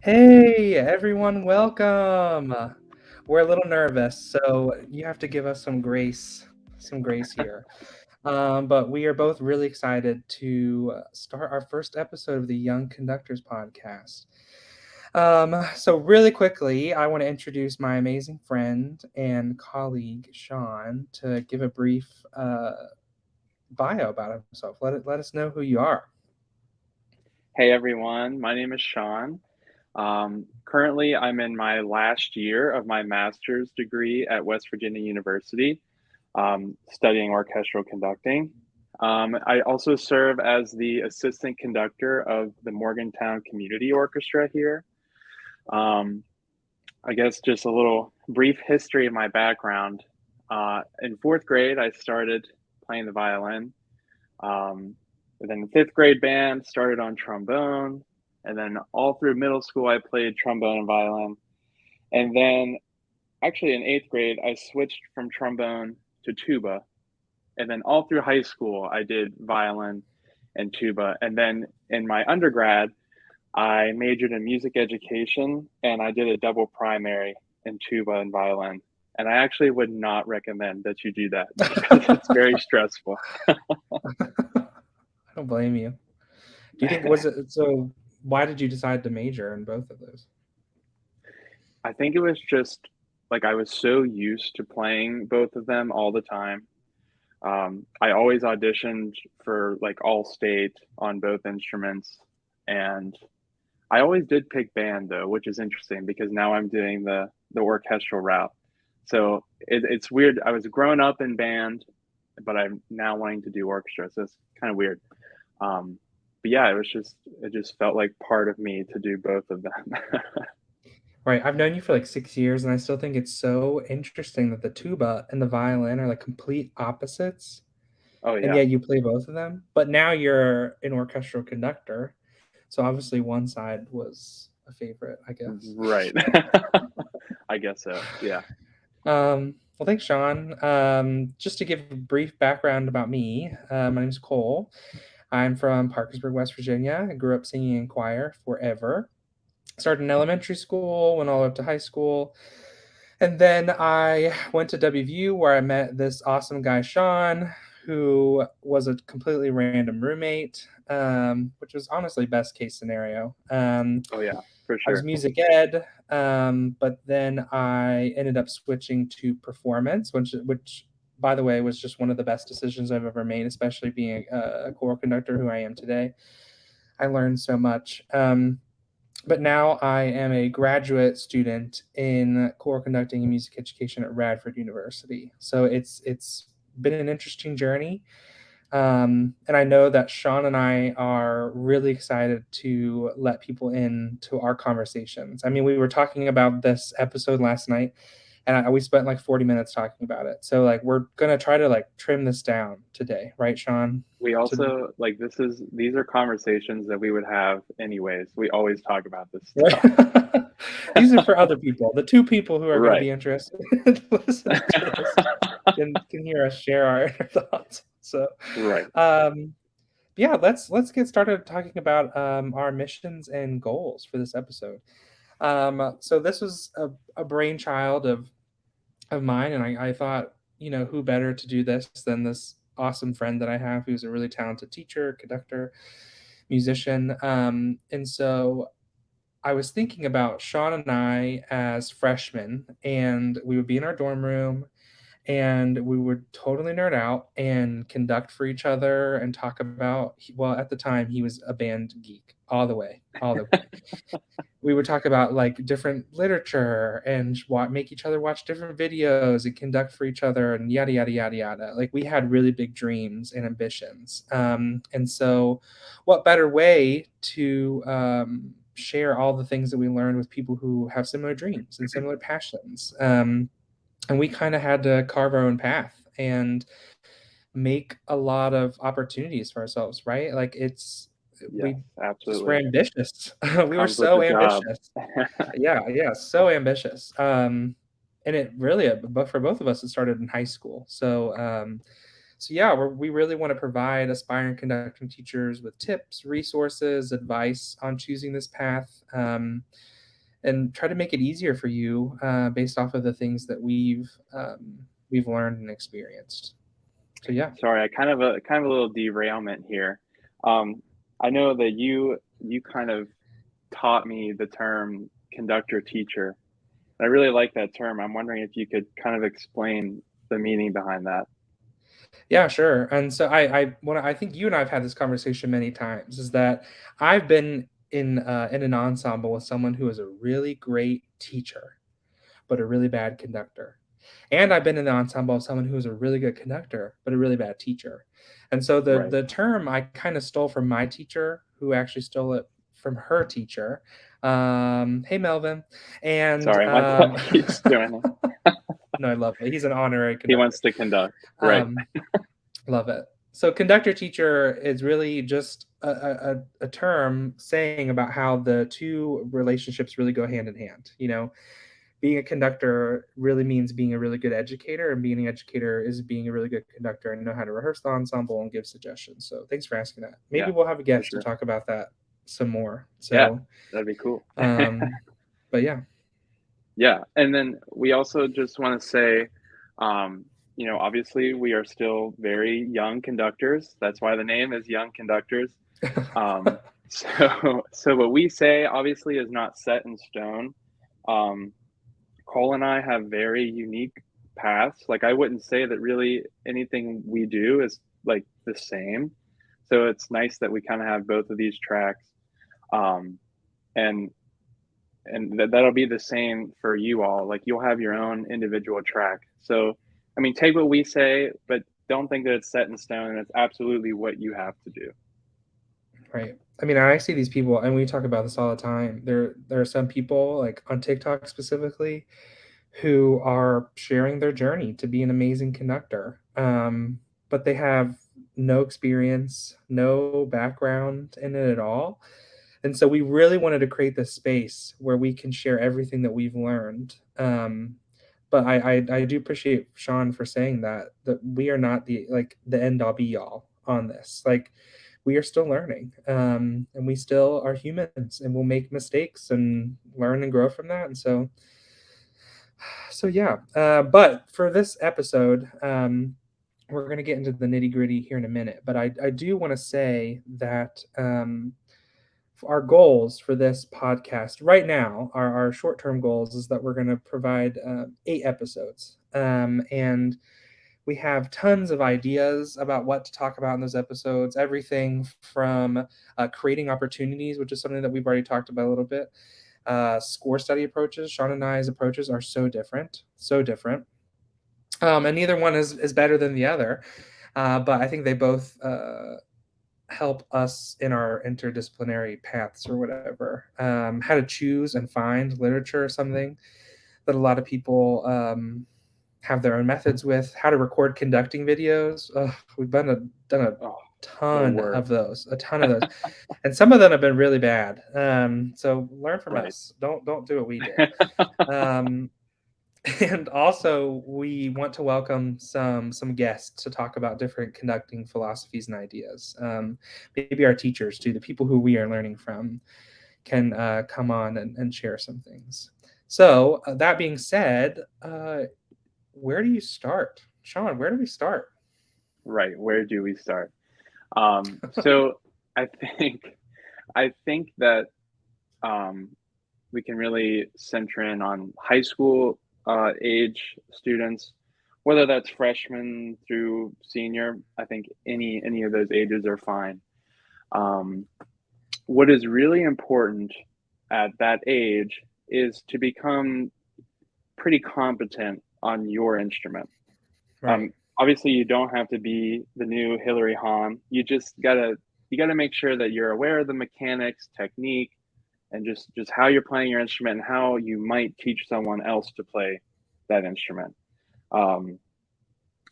Hey, everyone, welcome. We're a little nervous, so you have to give us some grace here. But we are both really excited to start our first episode of the Young Conductors Podcast. So really quickly, I want to introduce my amazing friend and colleague, Shaun, to give a brief bio about himself. Let us know who you are. Hey everyone, my name is Shaun. Currently, I'm in my last year of my master's degree at West Virginia University, studying orchestral conducting. I also serve as the assistant conductor of the Morgantown Community Orchestra here. Um, I guess just a little brief history of my background. In fourth grade, I started playing the violin. Um, and then the fifth grade band started on trombone. And then all through middle school, I played trombone and violin. And then actually in eighth grade, I switched from trombone to tuba. And then all through high school, I did violin and tuba. And then in my undergrad, I majored in music education and I did a double primary in tuba and violin. And I actually would not recommend that you do that because it's very stressful. I don't blame you. Do you think was it so? Why did you decide to major in both of those? I think it was just like I was so used to playing both of them all the time. I always auditioned for like all state on both instruments, and I always did pick band though, which is interesting because now I'm doing the orchestral route. So it's weird. I was growing up in band, but I'm now wanting to do orchestra, so it's kind of weird. Um, but yeah, it just felt like part of me to do both of them. Right, I've known you for like 6 years, and I still think it's so interesting that the tuba and the violin are like complete opposites, Oh and yeah, yet you play both of them. But now you're an orchestral conductor, so obviously one side was a favorite, I guess. right. I guess so. Yeah. Well, thanks, Shaun. Just to give a brief background about me, my name is Kole. I'm from Parkersburg, West Virginia. I grew up singing in choir forever. Started in elementary school, went all up to high school. And then I went to WVU where I met this awesome guy, Shaun, who was a completely random roommate, which was honestly best case scenario. Oh yeah, for I was sure. music ed, but then I ended up switching to performance, which by the way was just one of the best decisions I've ever made, especially being a choral conductor who I am today. I learned so much. But now I am a graduate student in choral conducting and music education at Radford University. So it's been an interesting journey. And I know that Shaun and I are really excited to let people into our conversations. I mean, we were talking about this episode last night, and we spent like 40 minutes talking about it. So like we're gonna try to like trim this down today, right, Shaun? We To also like these are conversations that we would have anyways. We always talk about this stuff. right? These are for other people. The two people who are going to Right. be interested in listening to this can hear us share our inner thoughts. So, Right. um, yeah, let's get started talking about our missions and goals for this episode. So this was a brainchild of mine, and I thought, who better to do this than this awesome friend that I have, who's a really talented teacher, conductor, musician, and so I was thinking about Shaun and I as freshmen, and we would be in our dorm room, and we would totally nerd out and conduct for each other and talk about. Well, at the time, he was a band geek all the way, all the way. We would talk about like different literature and make each other watch different videos and conduct for each other and yada yada yada yada. Like we had really big dreams and ambitions, and so what better way to share all the things that we learned with people who have similar dreams and similar passions. And we kind of had to carve our own path and make a lot of opportunities for ourselves, right? Like Yes, we just were absolutely. ambitious. We were Comes with so the job. ambitious. Yeah, so ambitious. And it really, but for both of us, it started in high school. So yeah, we really want to provide aspiring conducting teachers with tips, resources, advice on choosing this path, and try to make it easier for you based off of the things that we've learned and experienced. So yeah. Sorry, I kind of a little derailment here. Um, I know that you kind of taught me the term conductor teacher. I really like that term. I'm wondering if you could kind of explain the meaning behind that. Yeah, sure. And so I think you and I've had this conversation many times. Is that I've been in an ensemble with someone who is a really great teacher, but a really bad conductor. And I've been in the ensemble of someone who is a really good conductor, but a really bad teacher. And so Right. the term I kind of stole from my teacher, who actually stole it from her teacher. Hey Melvin, and Sorry, my pet keeps doing it. no, I love it. He's an honorary He conductor. wants to conduct. Right. Um, Love it. So conductor teacher is really just a term saying about how the two relationships really go hand in hand. You know, being a conductor really means being a really good educator, and being an educator is being a really good conductor and know how to rehearse the ensemble and give suggestions. So thanks for asking that. Maybe Yeah, we'll have a for guest to sure. talk about that some more. Yeah, So, that'd be cool. um, but yeah. Yeah, and then we also just want to say, obviously we are still very young conductors. That's why the name is Young Conductors. Um, so what we say obviously is not set in stone. Um, Cole and I have very unique paths. Like I wouldn't say that really anything we do is like the same. So it's nice that we kind of have both of these tracks. Um, and that'll be the same for you all. Like you'll have your own individual track. So, I mean, take what we say, but don't think that it's set in stone and it's absolutely what you have to do. Right. I mean, I see these people, and we talk about this all the time. There are some people, like on TikTok specifically, who are sharing their journey to be an amazing conductor, but they have no experience, no background in it at all. And so we really wanted to create this space where we can share everything that we've learned. But I do appreciate Shaun for saying that we are not the end all be all on this. Like we are still learning, and we still are humans, and we'll make mistakes and learn and grow from that. And so yeah. But for this episode, we're going to get into the nitty gritty here in a minute. But I do want to say that our goals for this podcast right now, our short term goals, is that we're going to provide 8 episodes. And we have tons of ideas about what to talk about in those episodes. Everything from creating opportunities, which is something that we've already talked about a little bit. Score study approaches. Shaun and I's approaches are so different, so different. And neither one is better than the other. But I think they both help us in our interdisciplinary paths or whatever. How to choose and find literature or something that a lot of people have their own methods with. How to record conducting videos. We've done a Oh, the ton of worst. those, and some of them have been really bad. So learn from Right. us. Don't do what we did. Um, and also we want to welcome some guests to talk about different conducting philosophies and ideas. Maybe our teachers too, the people who we are learning from, can come on and share some things. So that being said, where do you start, Shaun? Where do we start? Right. Where do we start? So I think I think that um, we can really center in on high school age students, whether that's freshman through senior. I think any of those ages are fine. Um, what is really important at that age is to become pretty competent on your instrument. Right. Obviously, you don't have to be the new Hillary Hahn. You gotta make sure that you're aware of the mechanics, technique, and just how you're playing your instrument and how you might teach someone else to play that instrument. Um,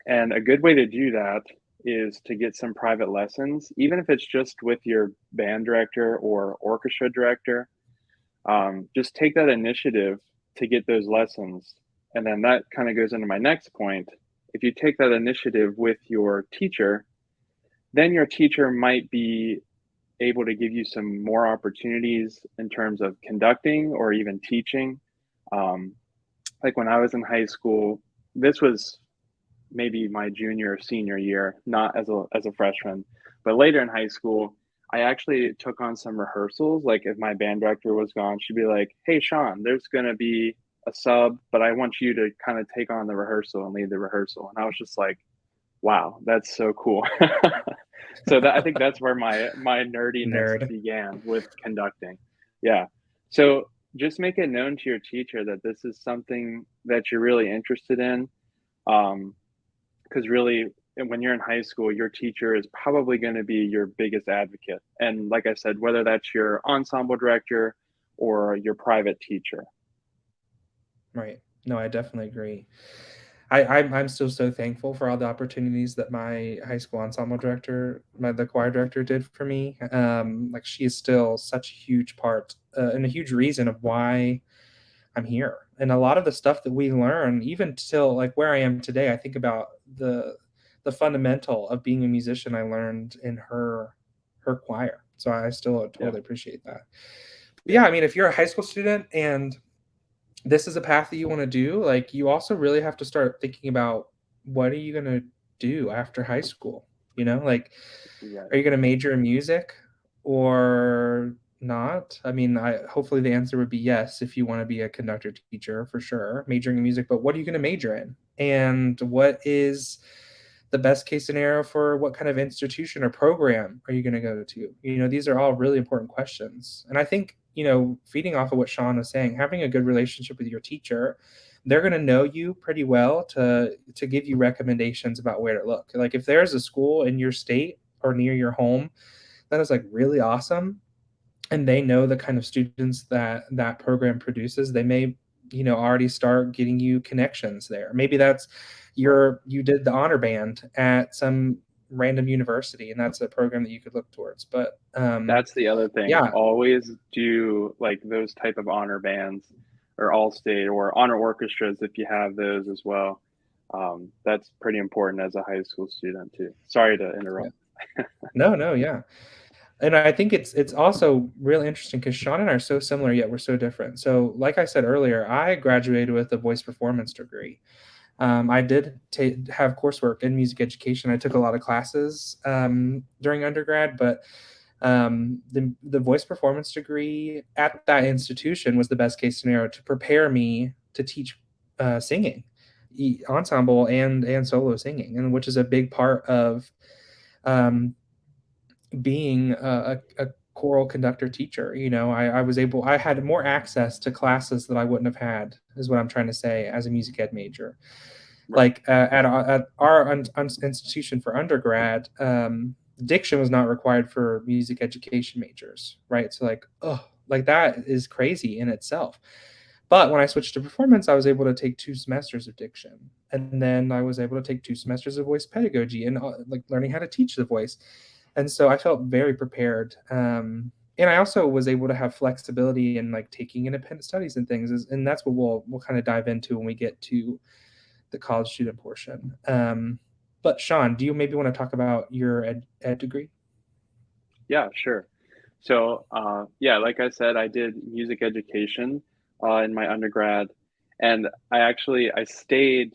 and a good way to do that is to get some private lessons, even if it's just with your band director or orchestra director. Just take that initiative to get those lessons. And then that kind of goes into my next point if you take that initiative with your teacher, then your teacher might be able to give you some more opportunities in terms of conducting or even teaching. Um, like when I was in high school, this was maybe my junior or senior year, not as a freshman, but later in high school, I actually took on some rehearsals. Like if my band director was gone, she'd be like, "Hey, Shaun, there's gonna be a sub, but I want you to kind of take on the rehearsal and lead the rehearsal." And I was just like, "Wow, that's so cool." So that I think that's where my nerdiness Nerd. began with conducting. Yeah. So just make it known to your teacher that this is something that you're really interested in. Because really, when you're in high school, your teacher is probably going to be your biggest advocate. And like I said, whether that's your ensemble director or your private teacher. Right. No, I definitely agree. I'm still so thankful for all the opportunities that my high school ensemble director, the choir director, did for me. Like she is still such a huge part and a huge reason of why I'm here. And a lot of the stuff that we learn, even till like where I am today, I think about the fundamental of being a musician I learned in her choir. So I still Yeah. totally appreciate that. But Yeah. yeah, I mean, if you're a high school student and this is a path that you want to do, like you also really have to start thinking about what are you going to do after high school? You know, like Right. are you going to major in music or not? I mean, I hopefully the answer would be yes if you want to be a conductor teacher for sure, majoring in music, but what are you going to major in? And what is the best case scenario for what kind of institution or program are you going to go to? You know, these are all really important questions. And I think, you know, feeding off of what Shaun was saying, having a good relationship with your teacher, they're going to know you pretty well to give you recommendations about where to look. Like if there's a school in your state or near your home that is like really awesome and they know the kind of students that that program produces, they may, you know, already start getting you connections there. Maybe that's Right. you did the honor band at some random university and that's a program that you could look towards. But That's the other thing. yeah. Always do like those type of honor bands or all state or honor orchestras if you have those as well. That's pretty important as a high school student too. Sorry to Yeah. interrupt. No, no, yeah. And I think it's also really interesting because Shaun and I are so similar yet we're so different. So like I said earlier, I graduated with a voice performance degree. I did have coursework in music education. I took a lot of classes during undergrad, but the voice performance degree at that institution was the best case scenario to prepare me to teach singing, ensemble and solo singing, and which is a big part of um, being a choral conductor teacher. You know, I was able, I had more access to classes that I wouldn't have had, is what I'm trying to say, as a music ed major. Right. Like at our institution for undergrad, diction was not required for music education majors, right? So like, oh, like that is crazy in itself. But when I switched to performance, I was able to take 2 semesters of diction, and then I was able to take 2 semesters of voice pedagogy and like learning how to teach the voice. And so I felt very prepared. And I also was able to have flexibility in like taking independent studies and things, and that's what we'll kind of dive into when we get to the college student portion. But Shaun, do you maybe want to talk about your ed degree? Yeah, sure. So, yeah, like I said, I did music education in my undergrad, and I stayed.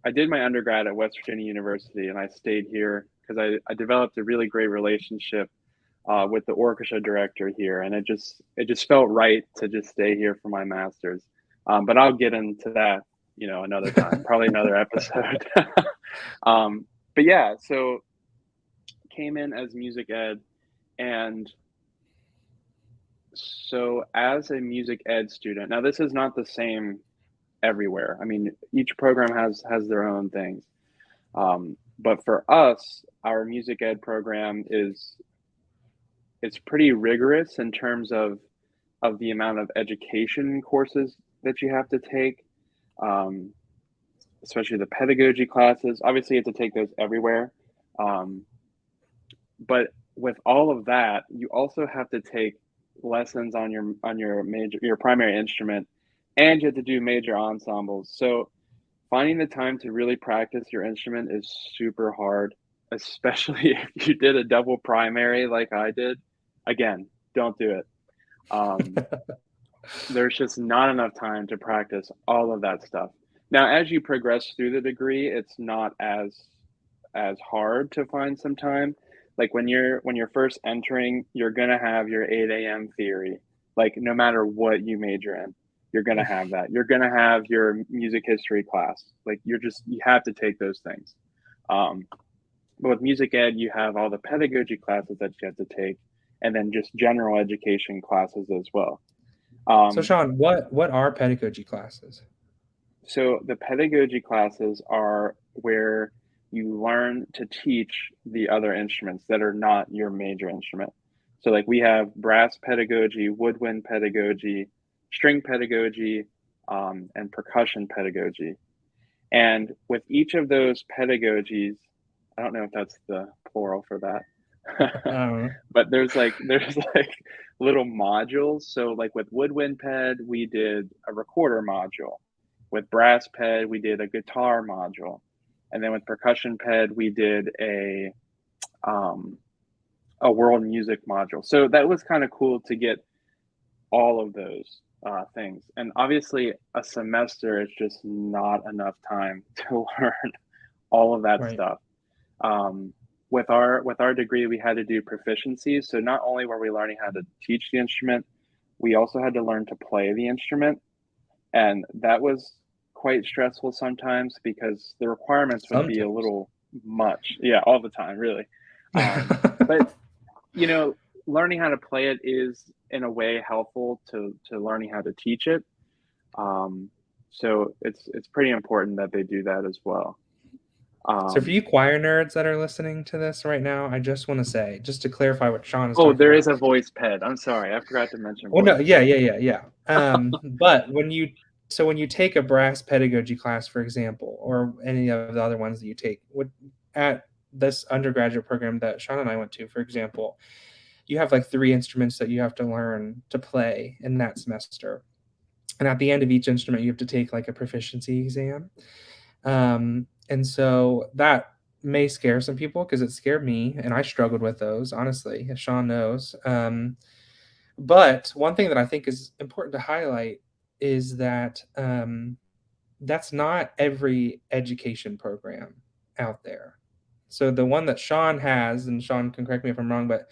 I did my undergrad at West Virginia University, and I stayed here because I developed a really great relationship with the orchestra director here, and it just felt right to just stay here for my master's. But I'll get into that, you know, another time, probably another episode. um, but yeah, so came in as music ed, and so as a music ed student, now this is not the same everywhere. I mean, each program has their own things. But for us, our music ed program is it's pretty rigorous in terms of the amount of education courses that you have to take, um, especially the pedagogy classes. Obviously, you have to take those everywhere. Um, but with all of that, you also have to take lessons on your major your primary instrument, and you have to do major ensembles. So finding the time to really practice your instrument is super hard, especially if you did a double primary like I did. Again, don't do it. Um, there's just not enough time to practice all of that stuff. Now, as you progress through the degree, it's not as hard to find some time. Like when you're first entering, you're gonna have your 8 a.m. theory. Like no matter what you major in, you're gonna have that. You're gonna have your music history class. Like you have to take those things. Um, but with music ed, you have all the pedagogy classes that you have to take, and then just general education classes as well. So Um, Shaun, what are pedagogy classes? So the pedagogy classes are where you learn to teach the other instruments that are not your major instrument. So like we have brass pedagogy, woodwind pedagogy, string pedagogy, and percussion pedagogy. And with each of those pedagogies, I don't know if that's the plural for I that, don't know. but there's like little modules. So like with woodwind ped, we did a recorder module. With brass ped, we did a guitar module, and then with percussion ped, we did um, a world music module. So that was kind of cool to get all of those things. And obviously, a semester is just not enough time to learn all of that Right. stuff. Um, with our degree, we had to do proficiencies. So not only were we learning how to teach the instrument, we also had to learn to play the instrument, and that was quite stressful sometimes because the requirements would be a Sometimes. little much. Yeah, all the time, really. But you know, learning how to play it is in a way helpful to learning how to teach it. Um, so it's pretty important that they do that as well. So for Um, you choir nerds that are listening to this right now, I just want to say, just to clarify what Shaun is oh, talking there about. is a voice ped. I'm sorry, I forgot to mention Well, no, voice yeah, ped. yeah, yeah, yeah. But when you take a brass pedagogy class, for example, or any of the other ones that you take, at this undergraduate program that Shaun and I went to, for example, you have like three instruments that you have to learn to play in that semester. And at the end of each instrument, you have to take like a proficiency exam. And so that may scare some people because it scared me, and I struggled with those, honestly, as Shaun knows. But one thing that I think is important to highlight is that that's not every education program out there. So the one that Shaun has, and Shaun can correct me if I'm wrong, but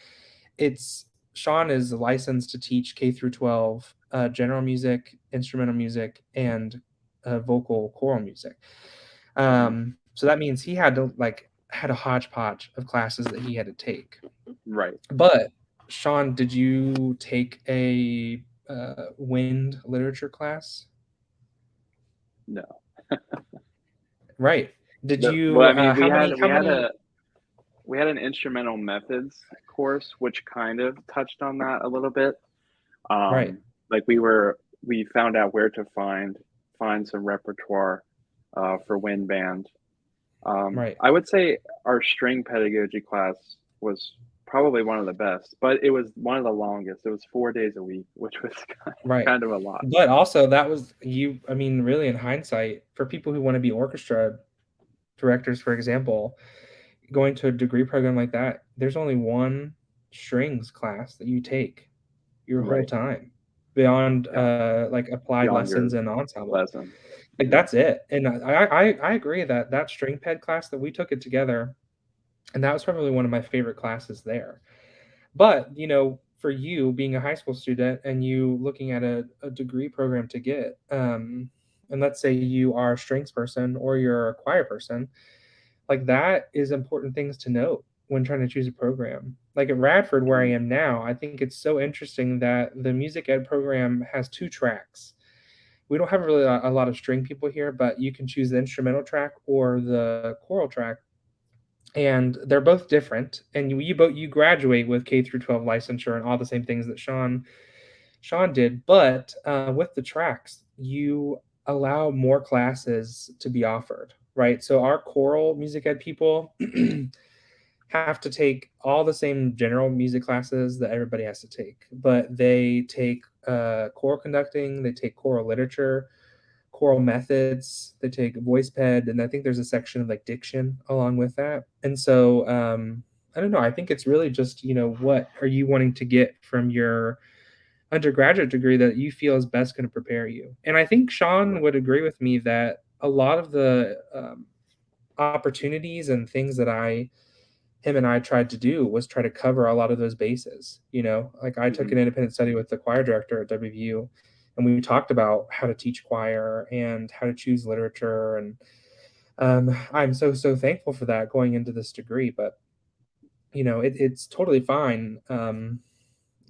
it's Shaun is licensed to teach K through 12 general music, instrumental music, and vocal choral music. Hmm. So that means he had a hodgepodge of classes that he had to take. Right. But Shaun, did you take a wind literature class? No. Right. Did Well, you? I mean, How many? we How had many? a we had an instrumental methods course which kind of touched on that a little bit. Right. Like we found out where to find some repertoire for wind band. Right. I would say our string pedagogy class was probably one of the best, but it was one of the longest. It was 4 days a week, which was Right. kind of a lot. But also that was you. I mean, really, in hindsight, for people who want to be orchestra directors, for example, going to a degree program like that, there's only one strings class that you take your whole Right. time beyond Yeah. like applied Beyond lessons your and ensemble. lesson. Like Hmm. that's it. And I agree that that string ped class that we took it together, and that was probably one of my favorite classes there. But for you being a high school student and you looking at a degree program to get, and let's say you are a strings person or you're a choir person, like that is important things to note when trying to choose a program. Like at Radford, where I Hmm. am now, I think it's so interesting that the music ed program has two tracks. We don't have really a lot of string people here, but you can choose the instrumental track or the choral track, and they're both different. And you graduate with K through 12 licensure and all the same things that Shaun did, but with the tracks, you allow more classes to be offered, right? So our choral music ed people have to take all the same general music classes that everybody has to take, but they take choral conducting, they take choral literature, choral methods, they take voice ped, and I think there's a section of like diction along with that. And so I don't know, I think it's really just, what are you wanting to get from your undergraduate degree that you feel is best going to prepare you. And I think Shaun would agree with me that a lot of the opportunities and things that him and I tried to do was try to cover a lot of those bases. Like I took Hmm. an independent study with the choir director at WVU, and we talked about how to teach choir and how to choose literature. And I'm so thankful for that going into this degree. But it's totally fine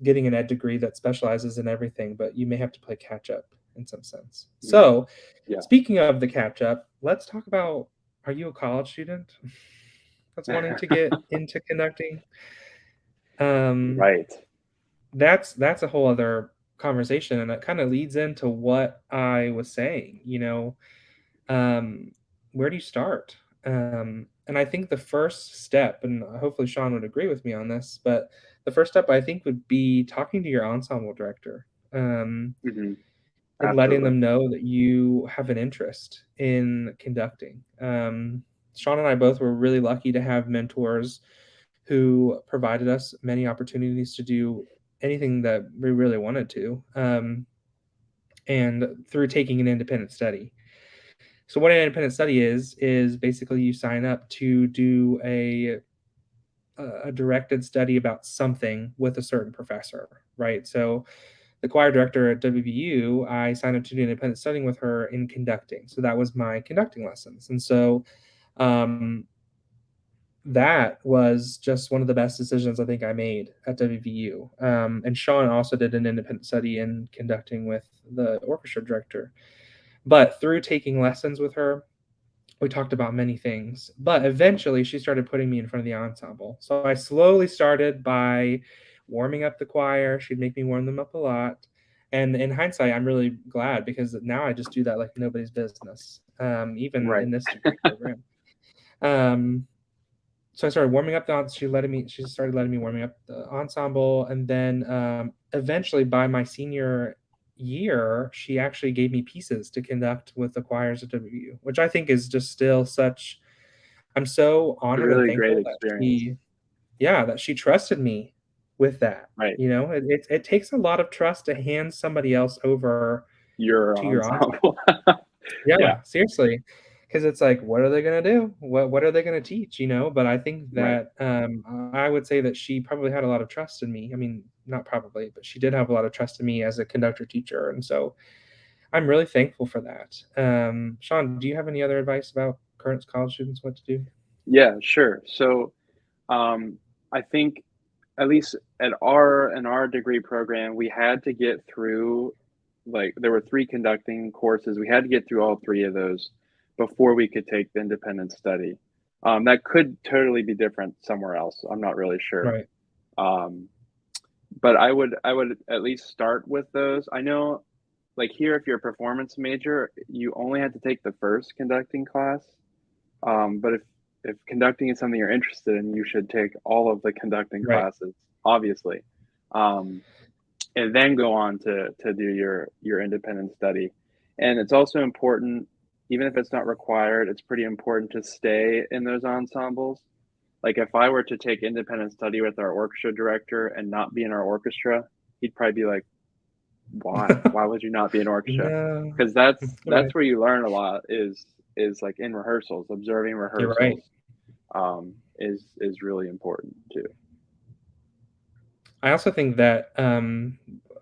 getting an ed degree that specializes in everything, but you may have to play catch up in some sense. Hmm. So, Yeah. speaking of the catch up, let's talk about, are you a college student that's wanting to get into conducting? Um, Right. that's a whole other conversation, and it kind of leads into what I was saying. Um, where do you start? And I think the first step, and hopefully Shaun would agree with me on this, but the first step I think would be talking to your ensemble director. Um, Hmm. and letting Absolutely. them know that you have an interest in conducting. Shaun and I both were really lucky to have mentors who provided us many opportunities to do anything that we really wanted to, and through taking an independent study. So, what an independent study is basically you sign up to do a directed study about something with a certain professor, right? So, the choir director at WVU, I signed up to do independent studying with her in conducting. So that was my conducting lessons. And so um, that was just one of the best decisions I think I made at WVU. And Shaun also did an independent study in conducting with the orchestra director. But through taking lessons with her, we talked about many things, but eventually she started putting me in front of the ensemble. So I slowly started by warming up the choir. She'd make me warm them up a lot. And in hindsight, I'm really glad because now I just do that like nobody's business, even in Right. this degree program. Um, so I started warming up she started letting me warming up the ensemble. And then eventually by my senior year, she actually gave me pieces to conduct with the choirs at WU, which I think is just still such, I'm so It's a honored and really great thankful that experience. she trusted me with that. Right. It takes a lot of trust to hand somebody else over Your to your ensemble. ensemble. Yeah, Yeah. seriously, because it's like, what are they gonna do? What are they gonna teach? But I think Right. that I would say that she probably had a lot of trust in me. I mean, not probably, but she did have a lot of trust in me as a conductor teacher, and so I'm really thankful for that. Shaun, do you have any other advice about current college students what to do? Yeah, sure. So, um, I think at least at our in our degree program, we had to get through, like, there were 3 conducting courses. We had to get through all 3 of those before we could take the independent study. That could totally be different somewhere else. I'm not really sure. Right, Um, but I would at least start with those. I know, like, here, if you're a performance major, you only have to take the first conducting class. But if conducting is something you're interested in, you should take all of the conducting right, classes, obviously, um, and then go on to do your independent study. And it's also important, even if it's not required, it's pretty important to stay in those ensembles. Like, if I were to take independent study with our orchestra director and not be in our orchestra, he'd probably be like, "Why? Why would you not be in orchestra?" no, Because that's right, where you learn a lot, is like in rehearsals, observing you're right. rehearsals, is really important too. I also think that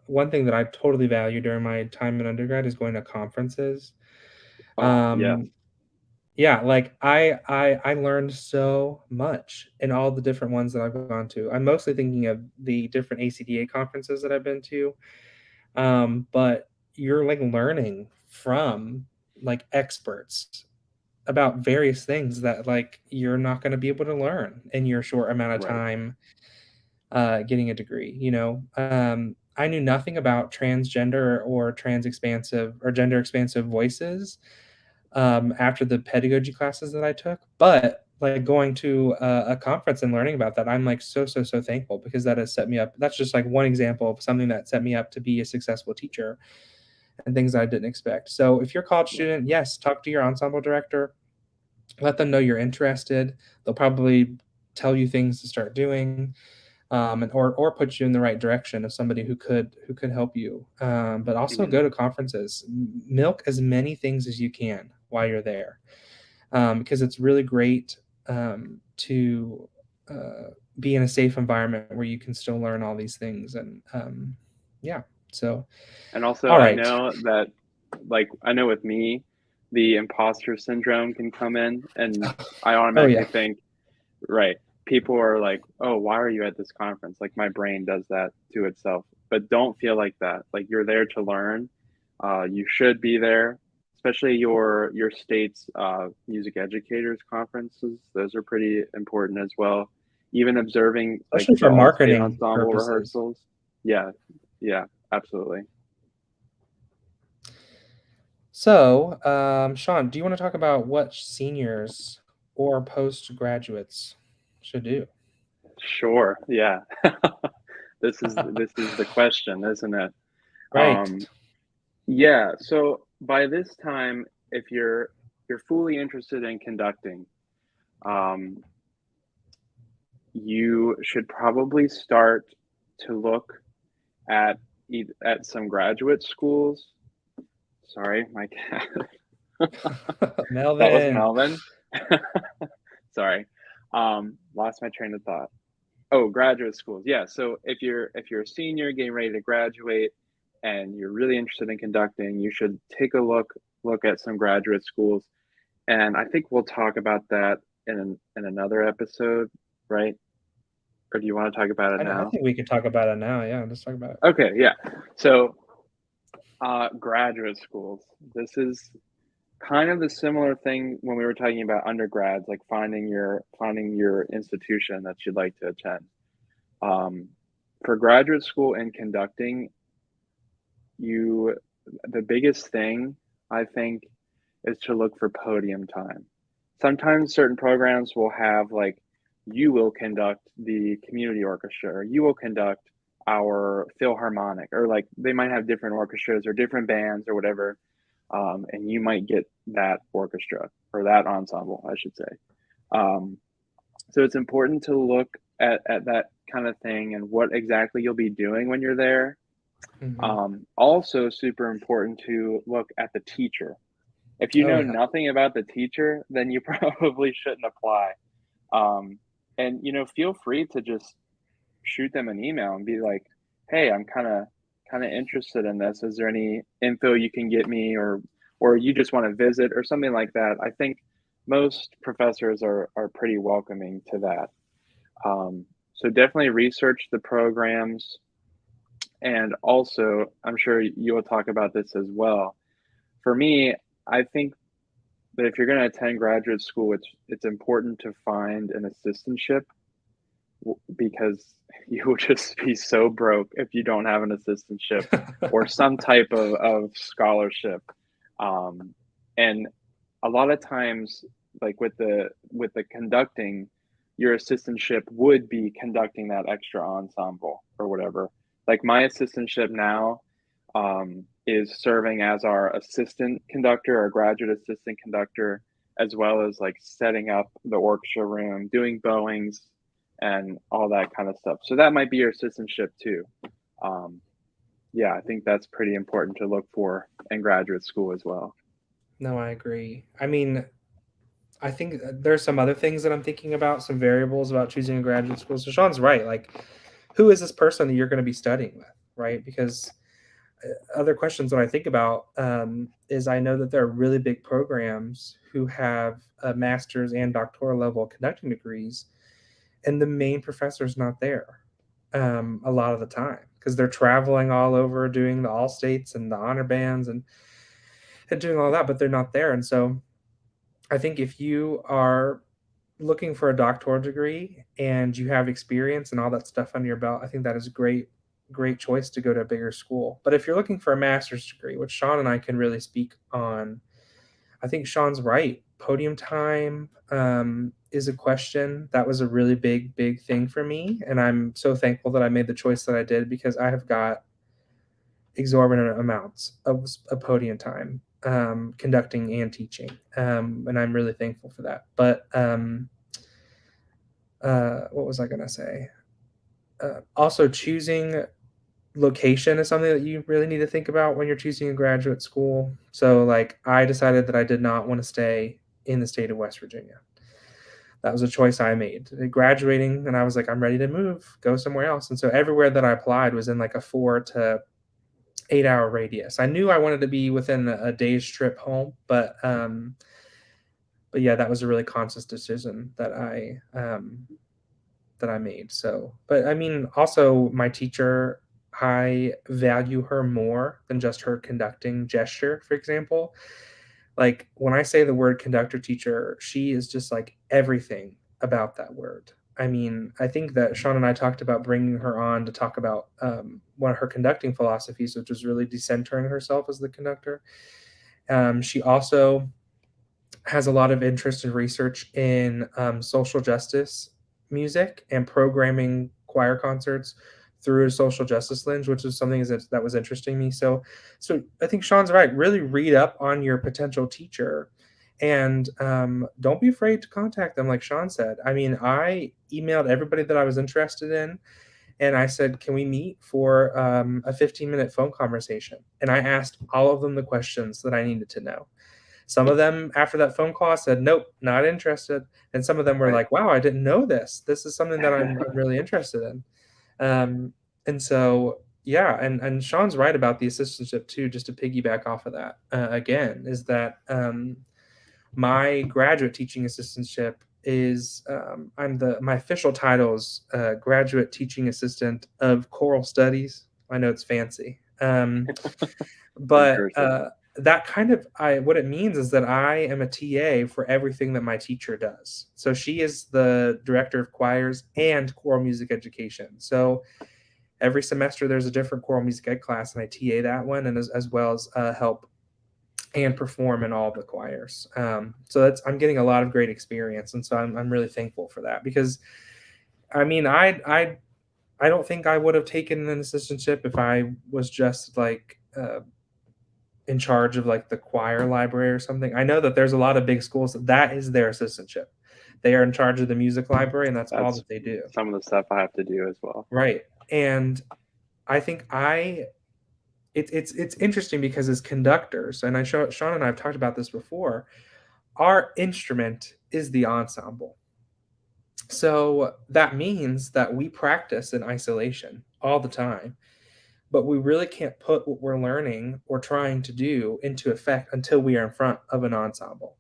one thing that I totally value during my time in undergrad is going to conferences. Oh, yes. Um, yeah, like I learned so much in all the different ones that I've gone to. I'm mostly thinking of the different ACDA conferences that I've been to. But you're like learning from like experts about various things that like you're not going to be able to learn in your short amount of Right, time getting a degree. I knew nothing about transgender or trans expansive or gender expansive voices after the pedagogy classes that I took. But like going to a conference and learning about that, I'm like so thankful because that has set me up. That's just like one example of something that set me up to be a successful teacher. and things I didn't expect. So if you're a college Yeah. student, yes, talk to your ensemble director, let them know you're interested. They'll probably tell you things to start doing, and or put you in the right direction of somebody who could help you. But also Mhm. go to conferences, milk as many things as you can while you're there, because it's really great to be in a safe environment where you can still learn all these things. And yeah, so And also, all I right. know that, like, I know with me, the imposter syndrome can come in, and I Oh yeah. automatically think, right, people are like, "Oh, why are you at this conference?" Like, my brain does that to itself. But don't feel like that. Like, you're there to learn. You should be there, especially your state's music educators conferences. Those are pretty important as well. Even observing like Especially the for all-state marketing ensemble purposes. rehearsals. Yeah, yeah, absolutely. So, Sean, do you want to talk about what seniors or postgraduates should do? Sure. Yeah. This is the question, isn't it? Right. Um, yeah. So by this time, if you're fully interested in conducting, um, you should probably start to look at at some graduate schools. Sorry, my cat. That was Melvin. Melvin. Sorry. Lost my train of thought. Oh, graduate schools. Yeah. So if you're a senior getting ready to graduate and you're really interested in conducting, you should take a look at some graduate schools. And I think we'll talk about that in another episode, right? Or do you want to talk about it I now? think we could talk about it now. Yeah, let's talk about it. Okay, yeah. So graduate schools. This is kind of the similar thing when we were talking about undergrads, like finding your institution that you'd like to attend. Um, for graduate school and conducting, you the biggest thing I think is to look for podium time. Sometimes certain programs will have like you will conduct the community orchestra, or you will conduct our philharmonic, or like they might have different orchestras or different bands or whatever, and you might get that orchestra or that ensemble, I should say. Um, so it's important to look at that kind of thing and what exactly you'll be doing when you're there. Hmm. Also, super important to look at the teacher. If you Oh know yeah. nothing about the teacher, then you probably shouldn't apply. Um, and feel free to just shoot them an email and be like, "Hey, I'm kind of interested in this. Is there any info you can get me, or you just want to visit or something like that?" I think most professors are pretty welcoming to that. So definitely research the programs, and also I'm sure you will talk about this as well. For me, I think that if you're going to attend graduate school, it's important to find an assistantship, because you will just be so broke if you don't have an assistantship or some type of scholarship. Um, and a lot of times, like with the conducting, your assistantship would be conducting that extra ensemble or whatever. Like my assistantship now is serving as our assistant conductor, our graduate assistant conductor, as well as like setting up the orchestra room, doing bowings, and all that kind of stuff. So that might be your assistantship too. Um, yeah, I think that's pretty important to look for in graduate school as well. No, I agree. I mean, I think there's some other things that I'm thinking about, some variables about choosing a graduate school. So Sean's right. Like, who is this person that you're going to be studying with, right? Because other questions that I think about is I know that there are really big programs who have a master's and doctoral level conducting degrees, and the main professor is not there a lot of the time because they're traveling all over doing the all states and the honor bands and doing all that, but they're not there. And so I think if you are looking for a doctoral degree and you have experience and all that stuff under your belt, I think that is a great choice to go to a bigger school. But if you're looking for a master's degree, which Sean and I can really speak on, I think Sean's right. Podium time is a question that was a really big thing for me, and I'm so thankful that I made the choice that I did because I have got exorbitant amounts of podium time, conducting and teaching, and I'm really thankful for that. But what was I gonna say? Also, choosing location is something that you really need to think about when you're choosing a graduate school. So, like, I decided that I did not want to stay in the state of West Virginia. That was a choice I made. Graduating, and I was like, I'm ready to move, go somewhere else. And so everywhere that I applied was in like a 4 to 8 hour radius. I knew I wanted to be within a day's trip home, but yeah, that was a really conscious decision that I made. So, but I mean, also my teacher, I value her more than just her conducting gesture, for example. Like when I say the word conductor teacher, she is just like everything about that word. I mean, I think that Shaun and I talked about bringing her on to talk about one of her conducting philosophies, which was really decentering herself as the conductor. She also has a lot of interest and research in social justice music and programming choir concerts through a social justice lens, which is something that was interesting me. So I think Shaun's right. Really read up on your potential teacher, and don't be afraid to contact them. Like Shaun said, I mean, I emailed everybody that I was interested in, and I said, "Can we meet for a 15-minute phone conversation?" And I asked all of them the questions that I needed to know. Some of them after that phone call said, "Nope, not interested." And some of them were Right. like, "Wow, I didn't know this. This is something that I'm really interested in." And so, yeah, and Shaun's right about the assistantship too. Just to piggyback off of that, again, is that my graduate teaching assistantship is I'm the my official title is graduate teaching assistant of choral studies. I know it's fancy. In But cursive. that kind of I what it means is that I am a TA for everything that my teacher does. So she is the director of choirs and choral music education. So every semester there's a different choral music ed class, and I TA that one, and as well as help and perform in all the choirs. So that's I'm getting a lot of great experience, and so I'm really thankful for that because I mean I don't think I would have taken an assistantship if I was just like in charge of like the choir library or something. I know that there's a lot of big schools that is their assistantship. They are in charge of the music library, and that's all That's that they do. some of the stuff I have to do as well. Right. And I think it's interesting because as conductors, and Shaun and I have talked about this before, our instrument is the ensemble. So that means that we practice in isolation all the time, but we really can't put what we're learning or trying to do into effect until we are in front of an ensemble.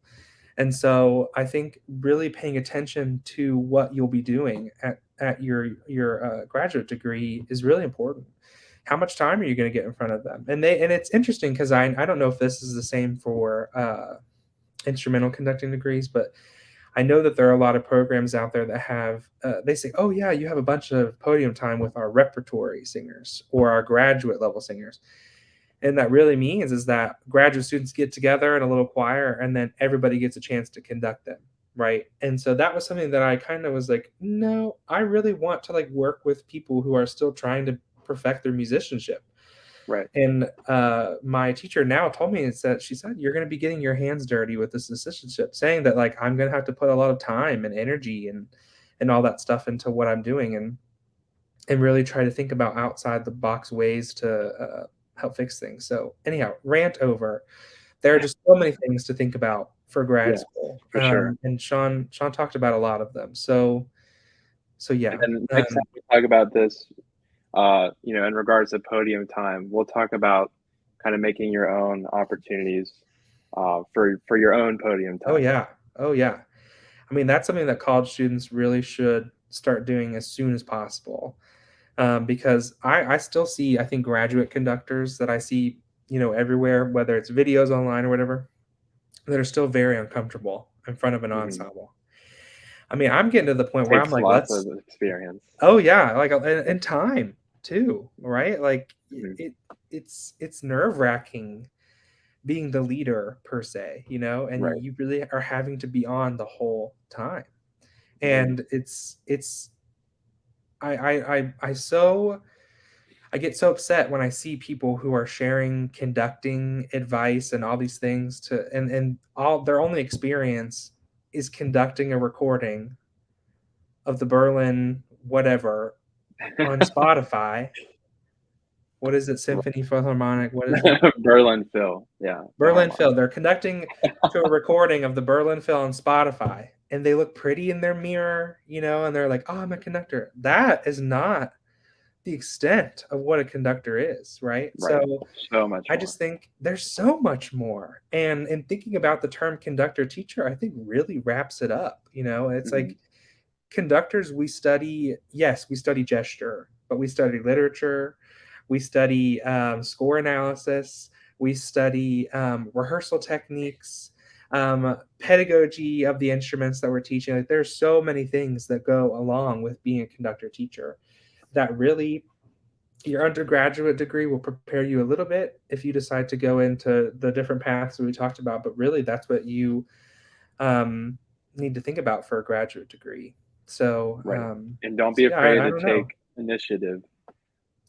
And so I think really paying attention to what you'll be doing at your graduate degree is really important. How much time are you going to get in front of them? And it's interesting because I don't know if this is the same for instrumental conducting degrees, but I know that there are a lot of programs out there that have they say, oh yeah, you have a bunch of podium time with our repertory singers or our graduate level singers. And that really means is that graduate students get together in a little choir and then everybody gets a chance to conduct them, right? And so that was something that I kind of was like, no, I really want to like work with people who are still trying to perfect their musicianship. Right. And my teacher now told me is that she said you're going to be getting your hands dirty with this assistantship, saying that like I'm going to have to put a lot of time and energy and all that stuff into what I'm doing, and really try to think about outside the box ways to help fix things. So anyhow, rant over. There are just so many things to think about for grad Yeah, school, for sure. and Shaun talked about a lot of them. So yeah, And then next time we talk about this, in regards to podium time, we'll talk about kind of making your own opportunities for your own podium oh time. yeah, oh yeah. I mean that's something that college students really should start doing as soon as possible, because I still see I think graduate conductors that I see everywhere, whether it's videos online or whatever, that are still very uncomfortable in front of an Hmm. ensemble. I mean, I'm getting to the point where I'm Takes like, lots let's. of experience. Oh yeah, like and time too, right? Like Hmm. it's nerve wracking being the leader per se, and Right. you really are having to be on the whole time, Hmm. and it's I so I get so upset when I see people who are sharing conducting advice and all these things to and all their only experience is conducting a recording of the Berlin whatever on Spotify. What is it? Symphony Philharmonic. What is it? Berlin Phil. Yeah, Berlin Phil. Philharmonic. They're conducting to a recording of the Berlin Phil on Spotify, and they look pretty in their mirror, and they're like, "Oh, I'm a conductor." That is not the extent of what a conductor is, right? Right. So So much I more. just think there's so much more. And in thinking about the term conductor teacher, I think really wraps it up. It's Hmm. like conductors, yes, we study gesture, but we study literature, we study score analysis, we study rehearsal techniques, pedagogy of the instruments that we're teaching. Like there's so many things that go along with being a conductor teacher that really your undergraduate degree will prepare you a little bit if you decide to go into the different paths that we talked about, but really that's what you um, need to think about for a graduate degree. So, Right. And don't be yeah, afraid I to don't take know. initiative.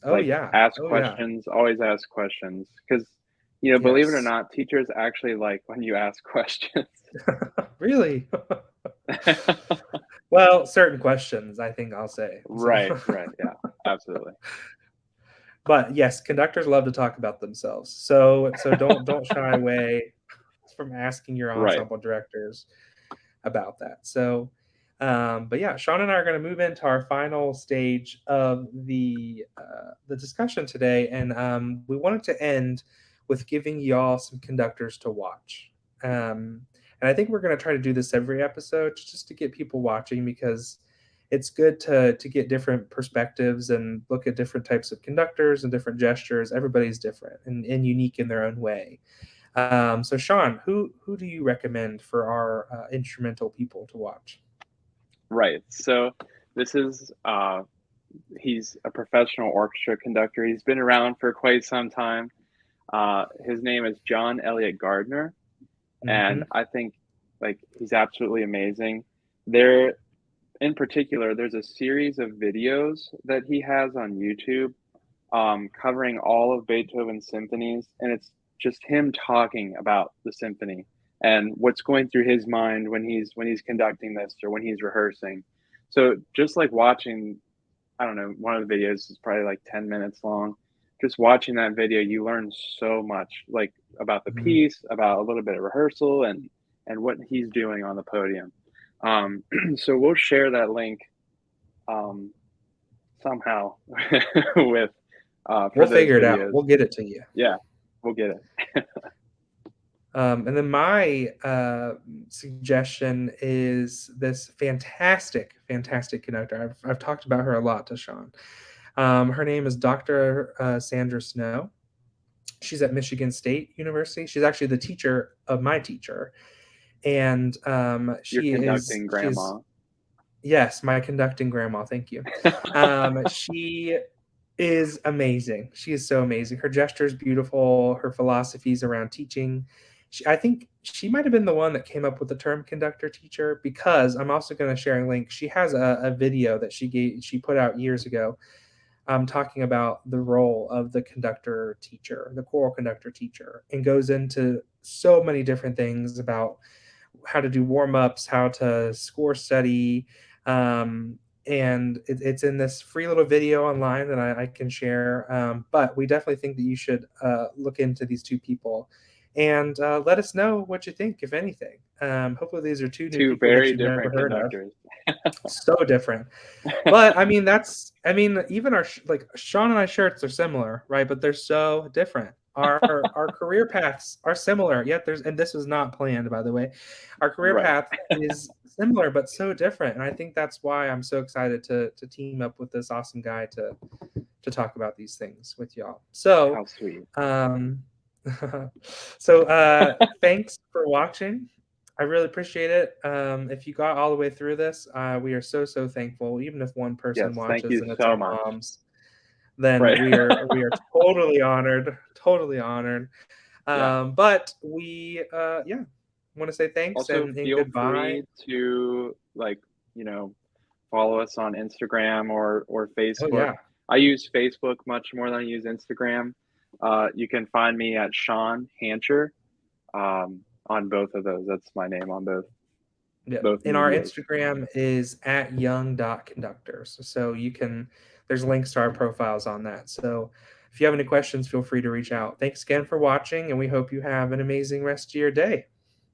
Oh Like, yeah, ask oh yeah, questions, always ask questions. Because, believe it or yes. not, teachers actually like when you ask questions. Really? Well, certain questions, I think I'll say. So, Right, right, yeah, absolutely. but yes, conductors love to talk about themselves. So don't shy away from asking your Right, ensemble directors about that. So, but yeah, Shaun and I are going to move into our final stage of the discussion today, and we wanted to end with giving y'all some conductors to watch. Um, and I think we're going to try to do this every episode just to get people watching because it's good to get different perspectives and look at different types of conductors and different gestures. Everybody's different and unique in their own way. So Shaun, who do you recommend for our instrumental people to watch? right. So this is he's a professional orchestra conductor. He's been around for quite some time. His name is John Elliott Gardner, Mm-hmm. and I think like he's absolutely amazing. There, in particular, there's a series of videos that he has on YouTube covering all of Beethoven's symphonies, and it's just him talking about the symphony and what's going through his mind when he's conducting this or when he's rehearsing. So just like watching, I don't know, one of the videos is probably like 10 minutes long. Just watching that video, you learn so much, like about the Mm-hmm. piece, about a little bit of rehearsal, and what he's doing on the podium. So we'll share that link um, somehow with for We'll those figure it out. videos. We'll get it to you. Yeah, we'll get it. And then my suggestion is this fantastic, fantastic conductor. I've talked about her a lot to Shaun. Her name is Dr. Sandra Snow. She's at Michigan State University. She's actually the teacher of my teacher, and You're conducting she's grandma. yes, my conducting grandma. Thank you. She is amazing. She is so amazing. Her gesture is beautiful. Her philosophies around teaching. I think she might have been the one that came up with the term conductor teacher because I'm also going to share a link. She has a video that she put out years ago talking about the role of the conductor teacher, the choral conductor teacher, and goes into so many different things about how to do warm ups, how to score study. Um, and it's in this free little video online that I can share. But we definitely think that you should look into these two people and let us know what you think, if anything. Hopefully, these are two new Two people that very you've never different heard of. conductors. So different. But I mean, even like Shaun and I shirts are similar, right? But they're so different. Our career paths are similar, yet and this was not planned, by the way. Our career Right. path is similar but so different, and I think that's why I'm so excited to team up with this awesome guy to talk about these things with y'all. So, How sweet. um, thanks for watching. I really appreciate it. If you got all the way through this, we are so thankful. Even if one person Yes, thank watches you and it's so our much. moms, then Right. we are totally honored, totally honored. Yeah. But we yeah, want to say thanks Also, and feel goodbye. free to like, you know, follow us on Instagram or Oh Facebook. yeah, I use Facebook much more than I use Instagram. You can find me at Shaun Hancher on both of those. That's my name on Yep. both And our medias. Instagram is at young.conductors. So you can, there's links to our profiles on that. So if you have any questions, feel free to reach out. Thanks again for watching, and we hope you have an amazing rest of your day.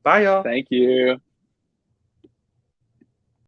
Bye, y'all. Thank you.